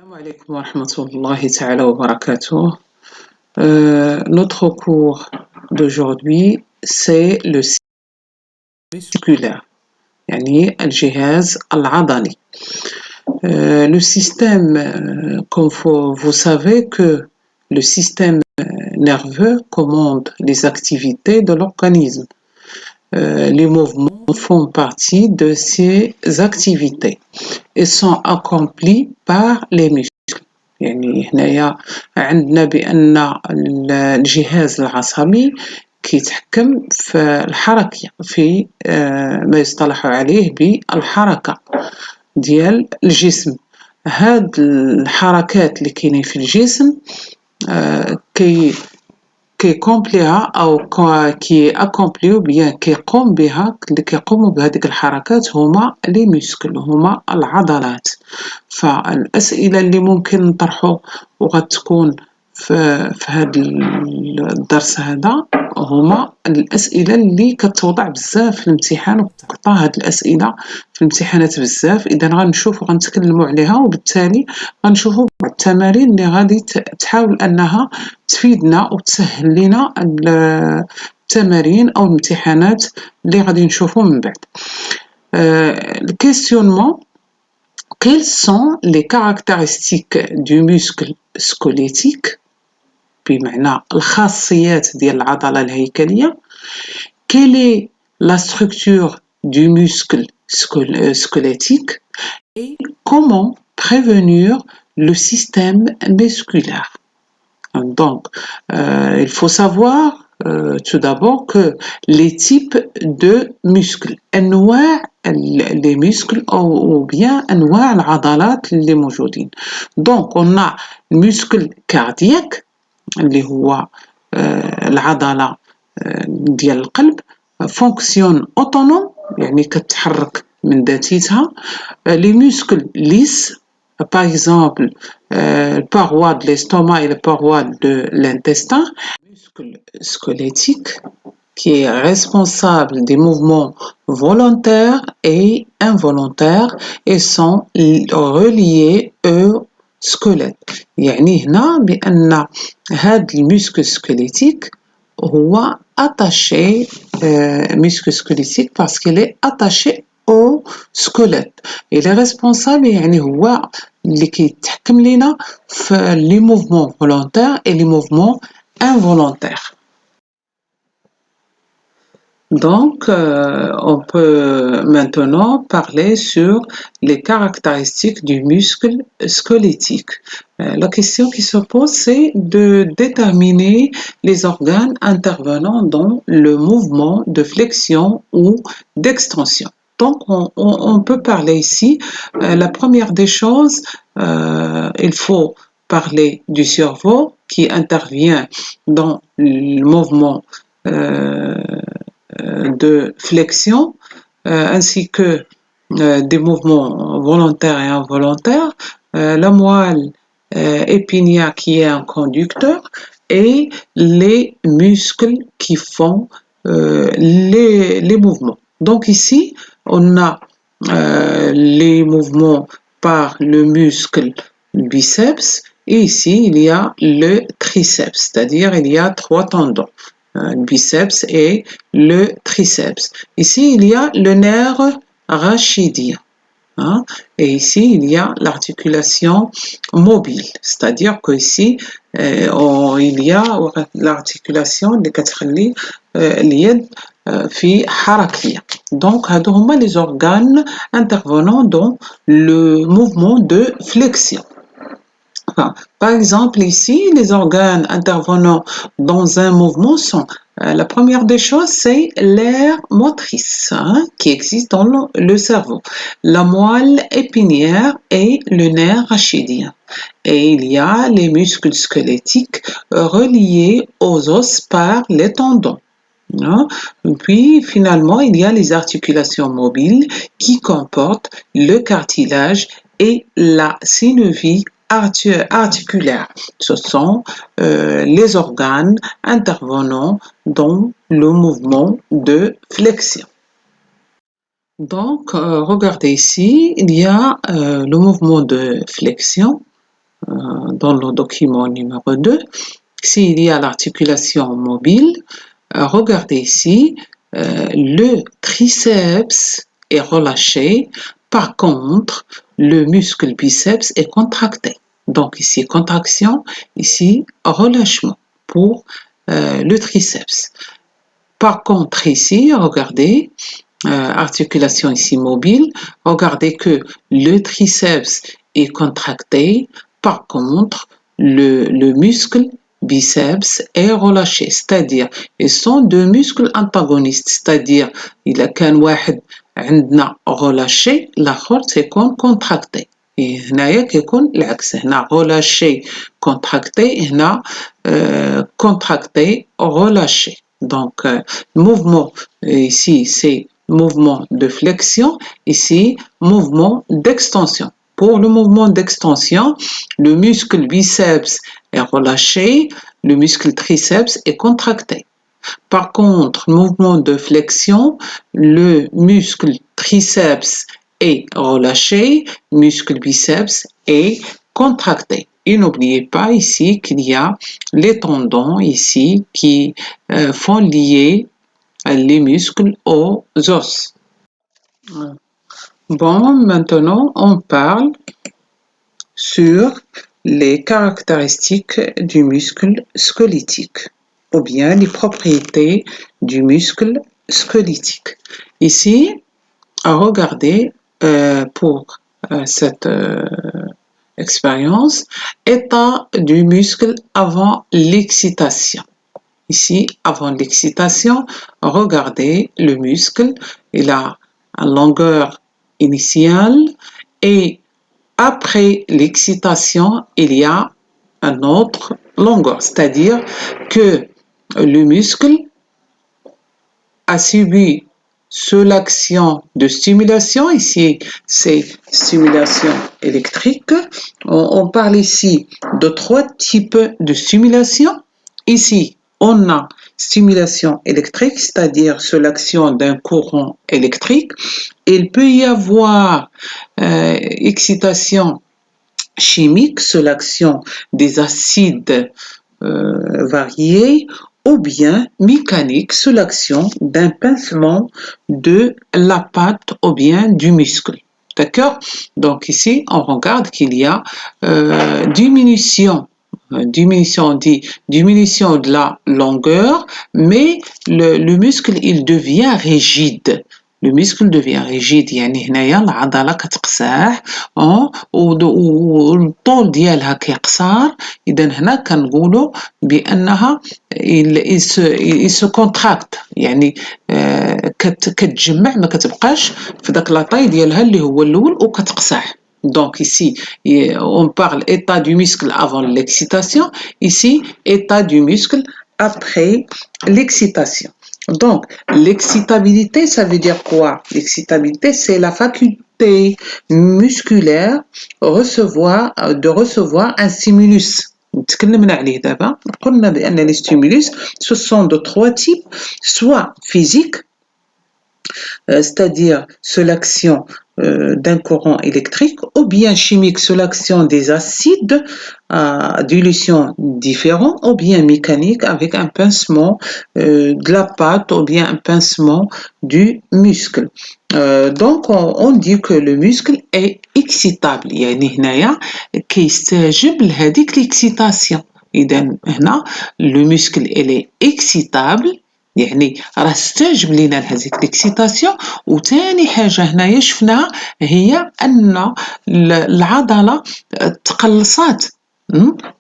Salam alaikum wa rahmatullahi ta'ala wa barakatuh. Notre cours d'aujourd'hui, c'est le système musculaire, يعني الجهاز العضلي. Le système, comme vous savez que le système nerveux commande les activités de l'organisme. Les mouvements font partie de ces activités et sont accomplis par les muscles. يعني هنايا عندنا بأن الجهاز العصبي كيتحكم في الحركة في ما يصطلح عليه بالحركة ديال الجسم. هاد الحركات اللي كاينين في الجسم كيكومبليها او كي اكومبليو بيان كيقوموا بهذيك الحركات هما لي موسكل، هما العضلات. فالاسئله اللي ممكن نطرحوا وغتكون في هذا الدرس هذا هما الاسئله اللي كتوضع بزاف في الامتحان، وكتعطى هاد الاسئله في الامتحانات بزاف. اذا غنشوفوا غنتكلموا عليها، وبالتالي غنشوفوا بعض التمارين اللي غادي تحاول انها تفيدنا وتسهل لنا التمارين او الامتحانات اللي غادي نشوفوا من بعد. الكيستيونمون: quelles sont les caractéristiques du muscle squelettique؟ بمعنى الخاصيات ديال العضلة الهيكلية. Quelle est la structure du muscle squelettique et comment prévenir le système musculaire? Donc, il faut savoir tout d'abord que les types de muscles, أنواع les muscles ou bien أنواع العضلات اللي موجودين. Donc, on a le muscle cardiaque اللي هو العضلة ديال القلب، fonctionne autonome يعني كتحرك من ذاتها. Les muscles lisses, par exemple la paroi de l'estomac et la paroi de l'intestin. Le muscle squelettique qui est responsable des mouvements volontaires et involontaires et sont reliés au squelette. يعني هنا بأن هذا المسكل سكليتيك هو attaché muscle squelettique parce qu'il est attaché au squelette. Il est responsable يعني هو اللي كيتحكم لنا في les mouvements volontaires et les mouvements involontaires. Donc, on peut maintenant parler sur les caractéristiques du muscle squelettique. La question qui se pose, c'est de déterminer les organes intervenant dans le mouvement de flexion ou d'extension. Donc, on peut parler ici, la première des choses, il faut parler du cerveau qui intervient dans le mouvement de flexion, ainsi que des mouvements volontaires et involontaires, la moelle épinière qui est un conducteur et les muscles qui font les mouvements. Donc ici, on a les mouvements par le muscle biceps, et ici, il y a le triceps, c'est-à-dire il y a 3 tendons. Le biceps et le triceps. Ici, il y a le nerf rachidien. Hein? Et ici, il y a l'articulation mobile. C'est-à-dire qu'ici, il y a l'articulation اللي كتخلي اليد في حركية. Donc, هادو هما les organes intervenant dans le mouvement de flexion. Enfin, par exemple, ici, les organes intervenant dans un mouvement sont, la première des choses, c'est l'aire motrice qui existe dans le cerveau, la moelle épinière et le nerf rachidien. Et il y a les muscles squelettiques reliés aux os par les tendons. Puis finalement, il y a les articulations mobiles qui comportent le cartilage et la synovie articulaire. Ce sont les organes intervenant dans le mouvement de flexion. Donc, regardez ici, il y a le mouvement de flexion dans le document numéro 2, s'il y a l'articulation mobile, regardez ici, le triceps est relâché, par contre, le muscle biceps est contracté. Donc ici, contraction, ici, relâchement pour le triceps. Par contre, ici, regardez, articulation ici mobile, regardez que le triceps est contracté, par contre, le muscle biceps est relâché, c'est-à-dire ils sont deux muscles antagonistes, c'est-à-dire إذا كان واحد عندنا relâché الآخر سيكون contracté. هنايا كيكون العكس هنا relâché contracté هنا contracté relâché. Donc mouvement ici c'est mouvement de flexion, ici mouvement d'extension. Pour le mouvement d'extension, le muscle biceps est relâché, le muscle triceps est contracté. Par contre, mouvement de flexion, le muscle triceps est relâché, muscle biceps est contracté. Et n'oubliez pas ici qu'il y a les tendons ici qui font lier les muscles aux os. Bon, maintenant on parle sur les caractéristiques du muscle squelettique ou bien les propriétés du muscle squelettique. Ici, regardez pour cette expérience, état du muscle avant l'excitation. Ici, avant l'excitation, regardez le muscle, il a une longueur initiale et après l'excitation, il y a une autre longueur, c'est-à-dire que le muscle a subi sous l'action de stimulation, ici c'est stimulation électrique, on parle ici de trois types de stimulation, ici on a stimulation électrique, c'est-à-dire sous l'action d'un courant électrique. Il peut y avoir excitation chimique sous l'action des acides variés ou bien mécanique sous l'action d'un pincement de la patte ou bien du muscle. D'accord? Donc ici, on regarde qu'il y a diminution, on dit diminution de la longueur, mais le muscle, il devient rigide. Le muscle devient rigide يعني هنايا العضلة كتقساح والطول ديالها كيقصر إذا هنا كنقولوا بأنها il se contracte يعني كتجمع ما كتبقاش في داك لاطاي ديالها اللي هو الأول وكتقساح. Donc ici, on parle état du muscle avant l'excitation. Ici, état du muscle après l'excitation. Donc, l'excitabilité, ça veut dire quoi? L'excitabilité, c'est la faculté musculaire de recevoir un stimulus. تكلمنا عليه دابا قلنا بأن les stimulus ce sont de trois types, soit physique, c'est-à-dire sous l'action d'un courant électrique, ou bien chimique sous l'action des acides à dilution différente, ou bien mécanique avec un pincement de la patte ou bien un pincement du muscle. Donc on dit que le muscle est excitable, يعني هنايا كيستجيب لهذيك l'excitation. إذا هنا le muscle il est excitable يعني راه استجب لينا لهذيك الاكسيتاسيون. وثاني حاجه هنايا شفناها هي ان العضله تقلصات.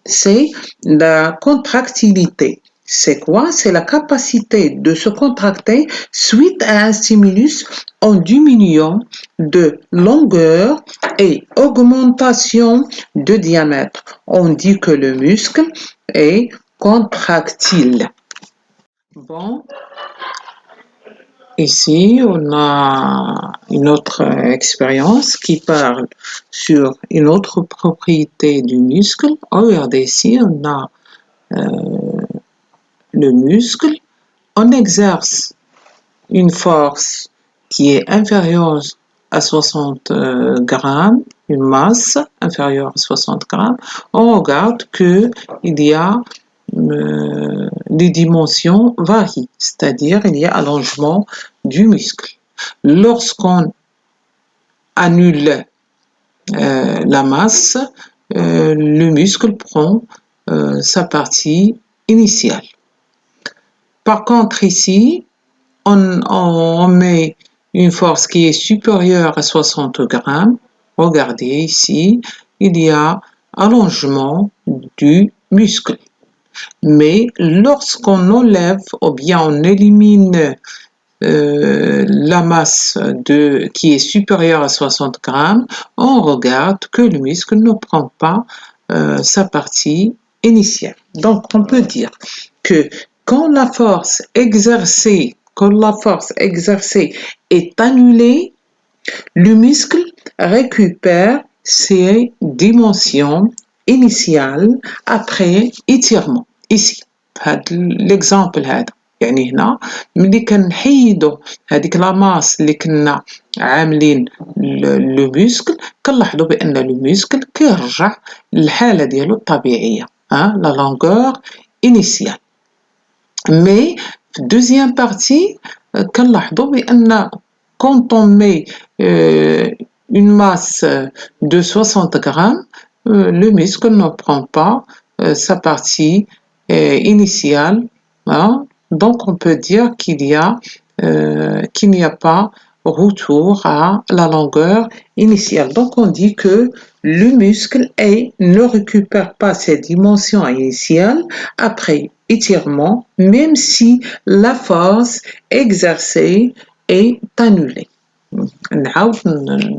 C'est la contractilité. C'est quoi? C'est la capacité de se contracter suite à un stimulus en diminuant de longueur et augmentation de diamètre. On dit que le muscle est contractile. Bon, ici on a une autre expérience qui parle sur une autre propriété du muscle. Regardez ici, on a le muscle. On exerce une force qui est inférieure à 60 grammes, une masse inférieure à 60 grammes, on regarde qu'il y a les dimensions varient, c'est-à-dire il y a allongement du muscle. Lorsqu'on annule la masse, le muscle prend sa partie initiale. Par contre, ici, on met une force qui est supérieure à 60 grammes. Regardez ici, il y a allongement du muscle. Mais lorsqu'on enlève ou bien on élimine la masse qui est supérieure à 60 grammes, on regarde que le muscle ne prend pas sa partie initiale. Donc, on peut dire que quand la force exercée est annulée, le muscle récupère ses dimensions initiales après étirement. Ici, l'exemple هذا يعني هنا ملي كنحيدو هذيك لا ماس اللي كنا عاملين لو موسكل كنلاحظوا بان لو موسكل كيرجع للحاله ديالو الطبيعيه لا لونغور انيسيال. مي في الدوزيام بارتي كنلاحظوا بان quand on met une masse de 60 grammes, le muscle ne prend pas sa partie initiale. Hein? Donc, on peut dire qu'il n'y a pas retour à la longueur initiale. Donc, on dit que le muscle ne récupère pas ses dimensions initiales après étirement, même si la force exercée est annulée. نعاود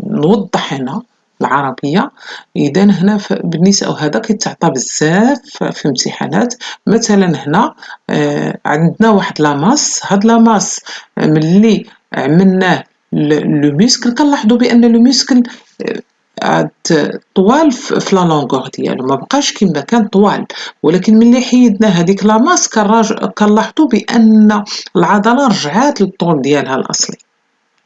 نوضح هنا العربية. إذا هنا بالنسبة وهذا كيتعطى بزاف في الامتحانات. مثلا هنا عندنا واحد لاماس، هاد لاماس ملي عملناه لو موسكل كنلاحظوا بأن لو موسكل طوال في لا لونغور ديالو، ما بقاش كما كان طوال، ولكن ملي حيدنا هذيك لاماس كنلاحظوا بأن العضلة رجعات للطول ديالها الأصلي.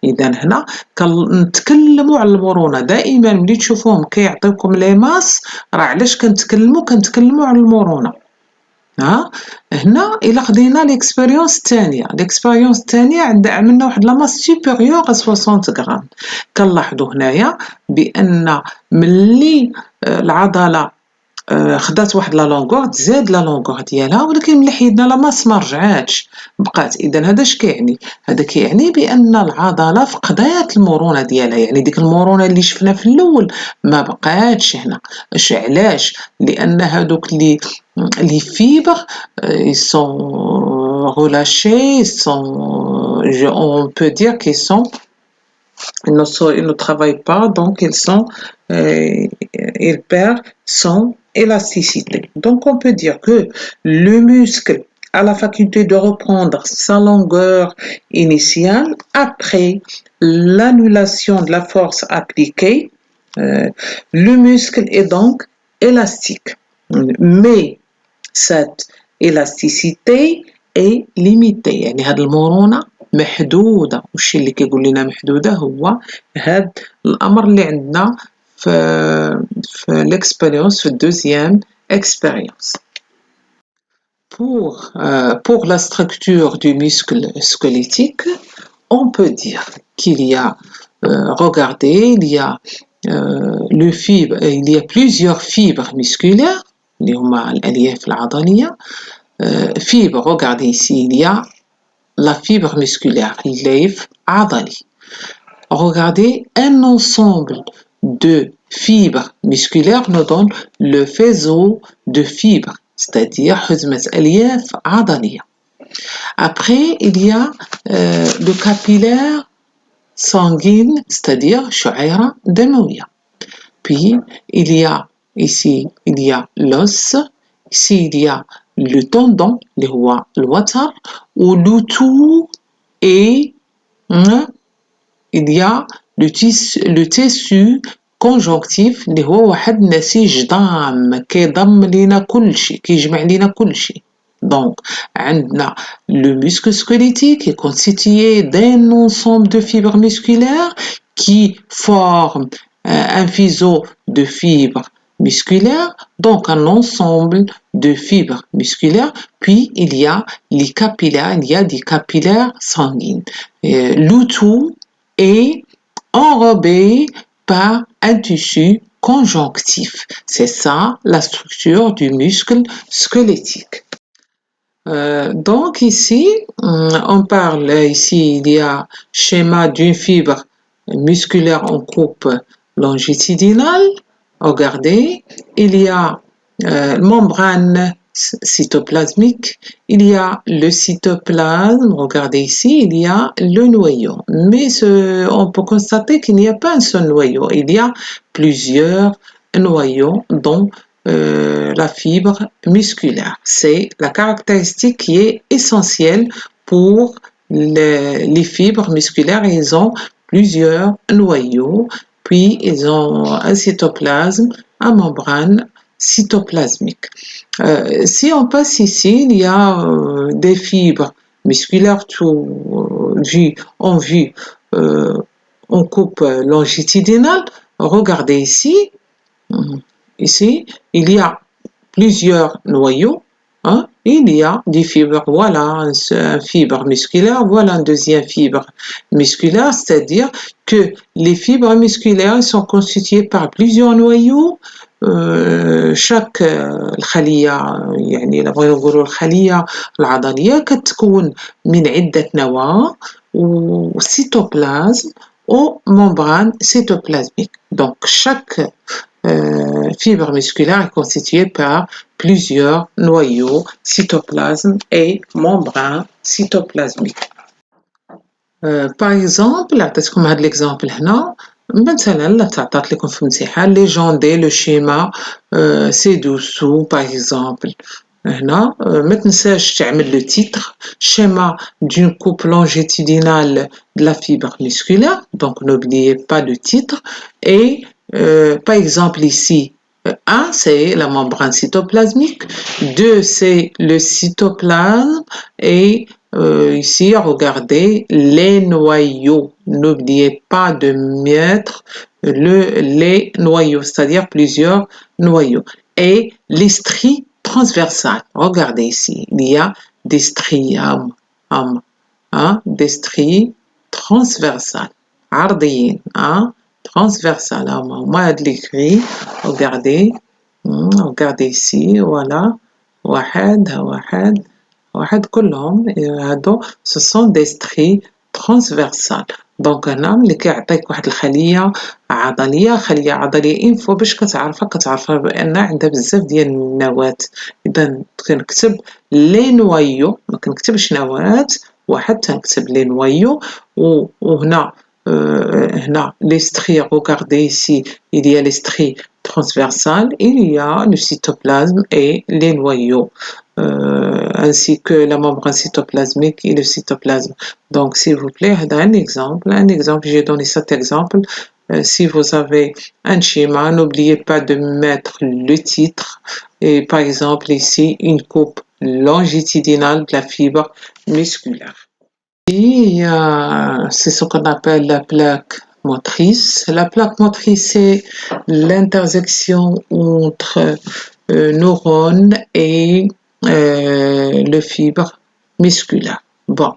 إذا هنا كنتكلموا على المرونة. دائما ملي تشوفوهم كيعطيوكم لي ماس راه علاش كنتكلموا على المرونة. هنا إلا خدينا ليكسبيريونس الثانية عملنا واحد لاماس سوبيريور à 60 غرام. كنلاحظوا هنايا بأن ملي العضلة خدات واحد لا لونغور تزاد لا لونغور ديالها، ولكن ملي حيدنا لا ماس ما رجعاتش بقات. اذا هذا اش كيعني؟ هذا كيعني بان العضله فقدات المرونه ديالها، يعني ديك المرونه اللي شفنا في الاول ما بقاتش هنا. علاش؟ لان هذوك لي فيبر sont relâchés, on peut dire qu'ils sont ils ne travaillent pas, donc ils perdent son élasticité. Donc on peut dire que le muscle a la faculté de reprendre sa longueur initiale après l'annulation de la force appliquée. Le muscle est donc élastique, mais cette élasticité est limitée. يعني هذه المرونة محدودة. والشيء اللي كيقول لنا محدودة هو هذا الأمر اللي عندنا في l'expérience, في deuxième expérience. Pour la structure du muscle squelettique, on peut dire qu'il y a, regardez, il y a plusieurs fibres musculaires, اللي هما الألياف العضلية. Fibre, regardez ici, il y a la fibre musculaire, l'élève عضلي. Regardez, un ensemble de fibres musculaires nous donne le faisceau de fibres, c'est-à-dire حزمة ألياف عضلية. Après, il y a le capillaire sanguine, c'est-à-dire شعيرة دموية. Puis, il y a ici, il y a l'os, ici il y a le tendon اللي هو الوتر، و tout et il y a le tissu conjonctif اللي هو واحد نسيج ضام كيضم لينا كل شيء، كيجمع لينا كل شيء. Donc عندنا le muscle squelettique est constitué d'un ensemble de fibres musculaires qui forment un faisceau de fibres musculaires, donc un ensemble de fibres musculaires, puis il y a les capillaires, il y a des capillaires sanguines. Le tout est enrobé par un tissu conjonctif. C'est ça la structure du muscle squelettique. Donc ici, on parle ici, il y a schéma d'une fibre musculaire en coupe longitudinale. Regardez, il y a membrane cytoplasmique, il y a le cytoplasme, regardez ici, il y a le noyau. Mais on peut constater qu'il n'y a pas un seul noyau, il y a plusieurs noyaux dont la fibre musculaire. C'est la caractéristique qui est essentielle pour les fibres musculaires. Ils ont plusieurs noyaux, puis ils ont un cytoplasme, une membrane cytoplasmique. Si on passe ici, il y a des fibres musculaires en vue en coupe longitudinale. Regardez ici, ici, il y a plusieurs noyaux. Hein? Il y a des fibres, voilà une fibre musculaire, voilà une deuxième fibre musculaire, c'est-à-dire que les fibres musculaires sont constituées par plusieurs noyaux. chaque الخلية يعني لو بغينا نقولوا الخلية العضلية كتكون من عدة نواة وسيتوبلازم ou membrane cytoplasmique. Donc chaque fibre musculaire est constituée par plusieurs noyaux, cytoplasme et membrane cytoplasmique. Par exemple, أعطيتكم هذا l'exemple هنا مثلا تعطات لكم في امتحان ليجوندي لو شيما سي دوسو par exemple. هنا ما تنساش تعمل le titre schéma d'une coupe longitudinale de la fibre musculaire, donc n'oubliez pas le titre. Et par exemple ici 1 c'est la membrane cytoplasmique, 2 c'est le cytoplasme et ici regardez les noyaux, n'oubliez pas de mettre les noyaux, c'est-à-dire plusieurs noyaux, et les stries transversales. Regardez ici, il y a des stries, des stries transversales. عرضيين, transversales. Moi, de l'écrit, regardez, regardez ici, voilà, واحد كلهم هادو ce sont des stries transversales. دونك هنا ملي كيعطيك واحد الخلية عضلية انفو باش كتعرفها بأن عندها بزاف ديال النواة. إذا كنكتب لي نوايو ما كنكتبش نواة واحد, تنكتب لي نوايو وهنا هنا les stries, regardez ici, il y a les stries transversales, il y a le cytoplasme et les noyaux. Ainsi que la membrane cytoplasmique et le cytoplasme. Donc, s'il vous plaît, un exemple, j'ai donné cet exemple. Si vous avez un schéma, n'oubliez pas de mettre le titre. Et par exemple, ici, une coupe longitudinale de la fibre musculaire. Et c'est ce qu'on appelle la plaque motrice. La plaque motrice, c'est l'intersection entre neurones et le fibre musculaire. Bon,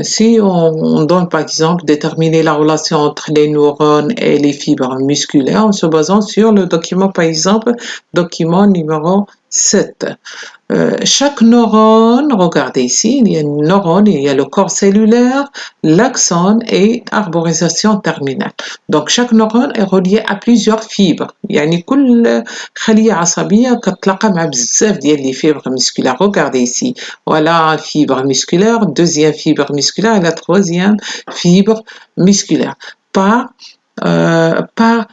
si on donne par exemple déterminer la relation entre les neurones et les fibres musculaires en se basant sur le document, par exemple, document numéro 7. Chaque neurone, regardez ici, il y a une neurone, il y a le corps cellulaire, l'axone et arborisation terminale. Donc chaque neurone est relié à plusieurs fibres. يعني كل خلية عصبية كتلاقى مع بزاف ديال les fibres musculaires. Regardez ici, voilà fibre musculaire, deuxième fibre musculaire et la troisième fibre musculaire. Par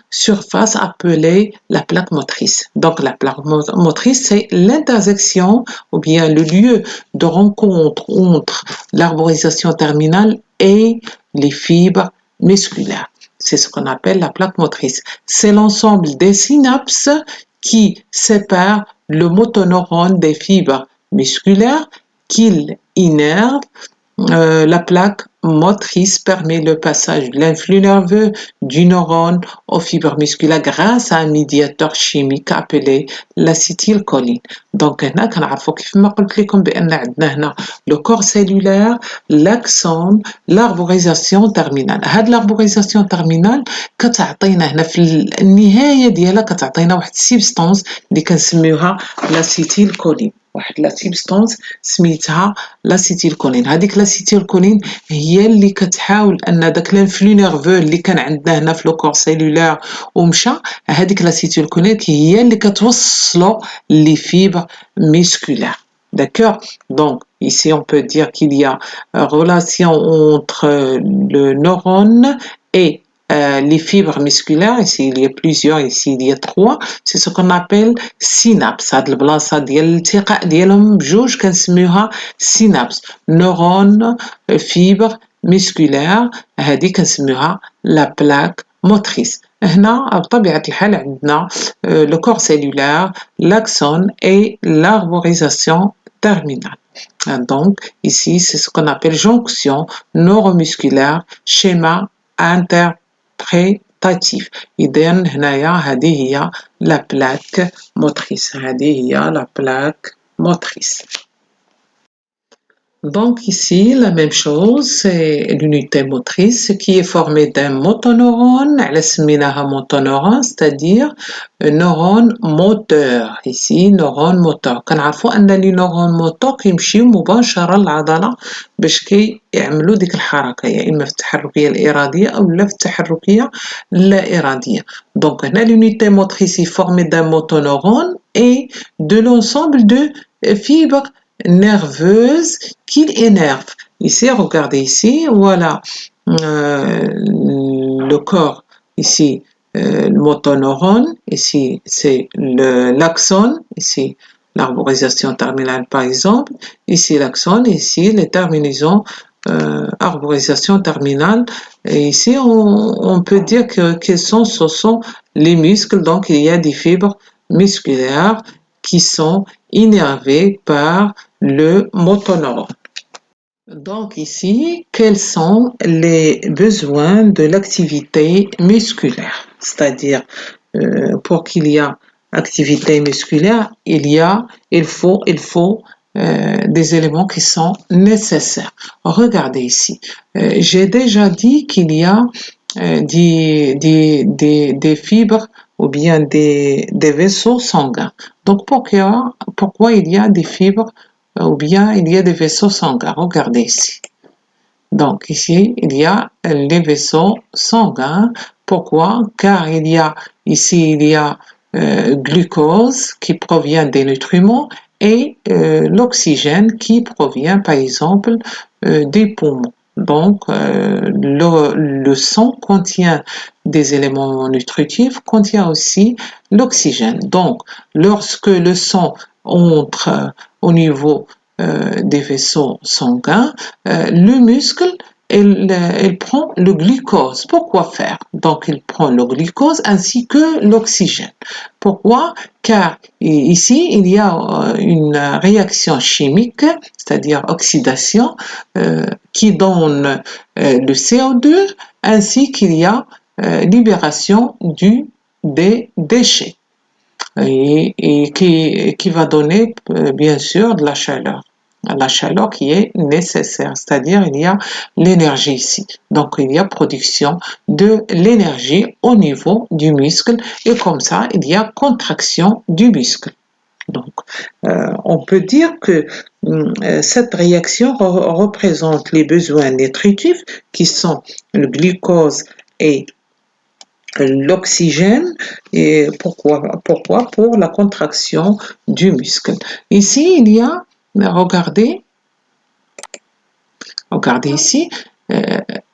surface appelée la plaque motrice. Donc la plaque motrice, c'est l'intersection ou bien le lieu de rencontre entre l'arborisation terminale et les fibres musculaires. C'est ce qu'on appelle la plaque motrice. C'est l'ensemble des synapses qui séparent le motoneurone des fibres musculaires, qu'il innerve la plaque motrice permet le passage de l'influx nerveux du neurone aux fibres musculaires grâce à un médiateur chimique appelé l'acétylcholine. Donc هنا كنعرفوا كيف ما قلت لكم بأن عندنا هنا le corps cellulaire, l'axone, l'arborisation terminale. هاد l'arborisation terminale كتعطينا هنا في النهاية ديالها كتعطينا واحد السبستانس اللي كنسميوها l'acétylcholine. واحد لا سبستانس سميتها لاسيتيلكولين. هذيك لاسيتيلكولين هي اللي كتحاول ان داك لانفلو نيرفو اللي كان عندنا هنا في لو كور سيلولار ومشى، هذيك لاسيتيلكولين هي اللي كتوصلو لي فيبر musculaires. D'accord? Donc, ici, on peut dire qu'il y a relation entre le neurone et les fibres musculaires. Ici, il y a plusieurs, ici, il y a 3. C'est ce qu'on appelle synapse. هاد البلاصة ديال الالتقاء ديالهم بجوج كنسميوها synapse. Neurone, fibre musculaire, هادي كنسميوها la plaque motrice. هنا بطبيعة الحال عندنا le corps cellulaire, l'axone et l'arborisation terminale. Donc, ici, c'est ce qu'on appelle jonction neuromusculaire, schéma interprétatif. إذا هنايا هذه هي la plaque motrice. هذه هي la plaque motrice. Donc ici, la même chose, c'est l'unité motrice qui est formée d'un motoneurone, motoneurone, c'est-à-dire un neurone moteur. Ici, neurone moteur. كنعرفوا أن les neurones moteurs كيمشيو مباشرة للعضلة باش كيعملوا ديك الحركة، يا إما في التحركية الإرادية أو لا في التحركية اللا إرادية. Donc هنا l'unité motrice est formée d'un motoneurone et de l'ensemble de fibres nerveuse qu'il énerve. Ici, regardez ici, voilà le corps, ici le motoneurone, ici c'est l'axone, ici l'arborisation terminale par exemple, ici l'axone, ici les terminaisons arborisation terminale, et ici on peut dire que ce sont les muscles, donc il y a des fibres musculaires qui sont innervées par le motoneurone. Donc ici, quels sont les besoins de l'activité musculaire? C'est-à-dire, pour qu'il y ait activité musculaire, il faut des éléments qui sont nécessaires. Regardez ici. J'ai déjà dit qu'il y a des fibres ou bien des vaisseaux sanguins. Donc pourquoi il y a des fibres ou bien il y a des vaisseaux sanguins? Regardez ici. Donc ici, il y a les vaisseaux sanguins. Pourquoi? Car il y a glucose qui provient des nutriments et l'oxygène qui provient par exemple des poumons. Donc le sang contient des éléments nutritifs, contient aussi l'oxygène. Donc lorsque le sang entre au niveau des vaisseaux sanguins, le muscle il prend le glucose. Pourquoi faire? Donc il prend le glucose ainsi que l'oxygène. Pourquoi? Car ici il y a une réaction chimique, c'est-à-dire oxydation, qui donne le CO2 ainsi qu'il y a libération des déchets et qui va donner bien sûr de la chaleur qui est nécessaire, c'est-à-dire il y a l'énergie ici. Donc il y a production de l'énergie au niveau du muscle et comme ça il y a contraction du muscle. Donc on peut dire que cette réaction représente les besoins nutritifs qui sont le glucose et l'oxygène. Et pourquoi? Pour la contraction du muscle. Ici, il y a, regardez ici,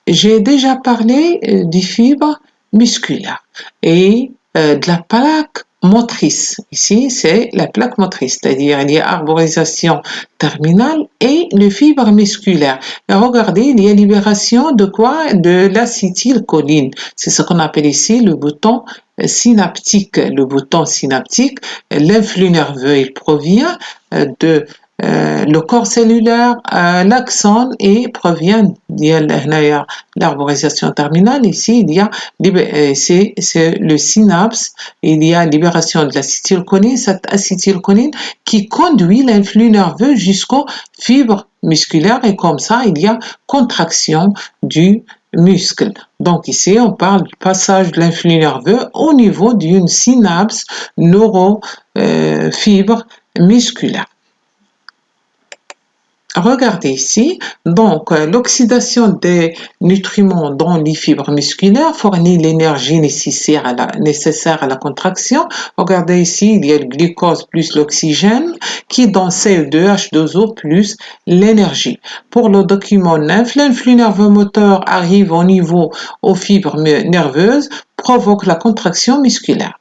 j'ai déjà parlé des fibres musculaires et de la plaque motrice. Ici, c'est la plaque motrice, c'est-à-dire il y a arborisation terminale et les fibres musculaires. Et regardez, il y a libération de quoi? De l'acétylcholine. C'est ce qu'on appelle ici le bouton synaptique. Le bouton synaptique, l'influx nerveux, il provient de le corps cellulaire, l'axone et provient de l'arborisation terminale. Ici, il y a c'est le synapse, il y a libération de l'acétylcholine, cette acétylcholine qui conduit l'influx nerveux jusqu'aux fibres musculaires et comme ça, il y a contraction du muscle. Donc ici, on parle du passage de l'influx nerveux au niveau d'une synapse neurofibre musculaire. Regardez ici, donc l'oxydation des nutriments dans les fibres musculaires fournit l'énergie nécessaire à la contraction. Regardez ici, il y a le glucose plus l'oxygène qui donne CO2, H2O plus l'énergie. Pour le document 9, l'influx nerveux moteur arrive au niveau aux fibres nerveuses, provoque la contraction musculaire.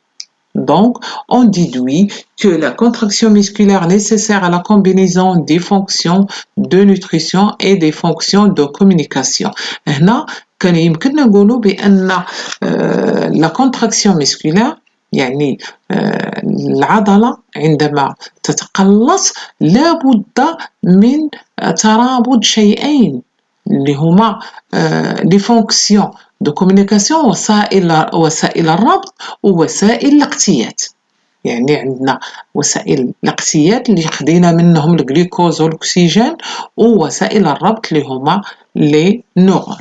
Donc, on déduit que la contraction musculaire nécessaire à la combinaison des fonctions de nutrition et des fonctions de communication. هنا كان يمكننا نقولوا بأن la contraction musculaire يعني العضلة عندما تتقلص لابد من ترابط شيئين اللي هما les fonctions de communication وسائل الربط ووسائل الاقتياد. يعني عندنا وسائل الاقتياد اللي خدينا منهم الجلوكوز والأكسجين ووسائل الربط اللي هما لي نورون.